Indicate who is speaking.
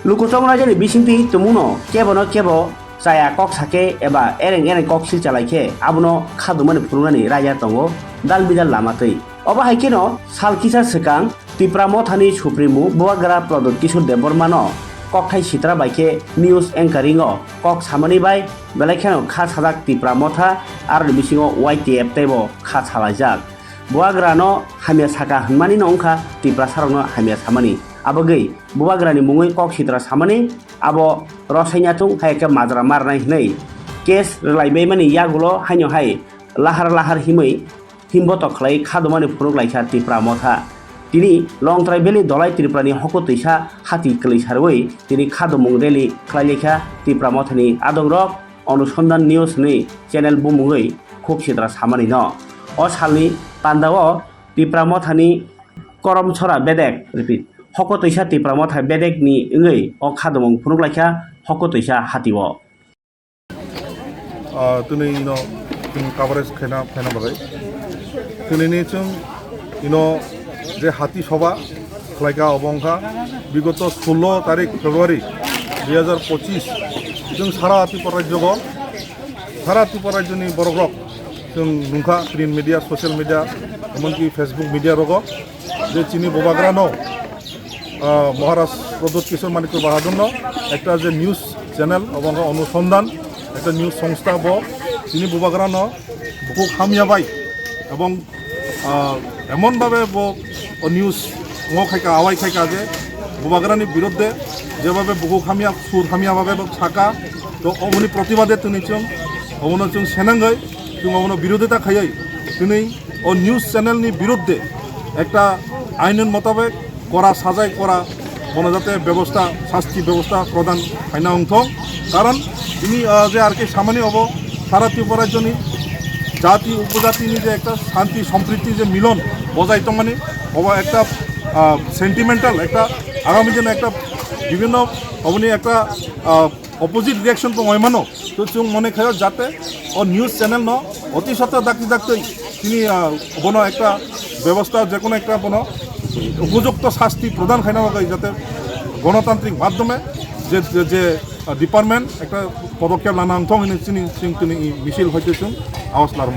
Speaker 1: Lukutong rajani bisinti tumuno kebono kebo saya kok sake eba ereng kok sil chalaike abuno khadumani phurungani raja tongo dalbidal lamatei oba haikeno salkisa sekang tipramo thani suprimu buagra prodot kishur debormano kok thai sitra baike news anchoringo kok samani bai belakheno kha sadak tipramo tha ar bisingo YTF tebo kha salajak buagrano hamia saka hmani nongkha tipra sarongno hamia samani abagei buagrani mungoi kok sitra samani abo rosainyatu haike majra marnai hnei kes relaibai mani yagulo hainyo hai lahar himoi himboto khlai khadumani phuruk laisa tipra motha tini long traibeli dolai triprani hoko tuisa hati klei sarwei tini khadumung reli khlailekha tipra mothani adongrok অনুসন্ধান news nei channel bumungei khok sitra samani no o salni pandao tipra mothani korom chora bedek repeat hoko tuisa tipra motha bedek ni ngei o khadumung phuruk laikha hoko tuisa hatiwo
Speaker 2: tuni ino tuni coverage khena bagai tuni ni chung ino যে হাতি সভা খাইকা অবংখা বিগত 16 তারিখ ফেব্রুয়ারি 2025 जों सारा त्रिपुरा रायजोनि बर'फोरक जों नुंखा प्रिन्ट मिडिया ससियेल मिडिया एमनकि फेसबुक मिडिया रग जे चिनि बबाग्रानो महाराष्ट्र प्रदोत किशोर मानिक बाहादुर एक जे निউজ चैनल এবং অনুসন্ধান একটা নিউজ সংস্থা ব চিনি ববাগ্রানো বহু খামিয়াবাই এবং এমনভাবে নিউজ খাইকা আওয়াই খাইকা যে ববাগ্রানি বিরুদ্ধে যেভাবে বহু খামিয়া সুর খামিয়াভাবে থাকা তো অমনি প্রতিবাদে তুমি চুং অমনো চুং সেনাঙ্গই চুং অমনো বিরোধিতা খাইয়াই তুমি ও নিউজ চ্যানেলনি বিরুদ্ধে একটা আইনের মোতাবেক করা সাজাই করা মনে যাতে ব্যবস্থা শাস্তি ব্যবস্থা প্রদান হয় না অংশ কারণ তুমি যে আর কি সামান্য হব সারা ত্রিপুরা রাজ্যনি জাতি উপজাতি যে একটা শান্তি সম্প্রীতি যে মিলন বজায় তো মানে হবা একটা সেন্টিমেন্টাল একটা আগামী দিনে একটা বিভিন্ন অবনি একটা অপোজিট রিয়াকশন তো ময়মানো তো চুং মনে খায় যাতে ও নিউজ চ্যানেল ন অতি সত্ত্বেও ডাকতেই তিনি কোনো একটা ব্যবস্থা যে কোনো একটা কোনো উপযুক্ত শাস্তি প্রদান খাই না যাতে গণতান্ত্রিক মাধ্যমে যে যে ডিপার্টমেন্ট একটা পদক্ষেপ নানা অংশ তিনি মিছিল হইতে চুং আওয়াজ লার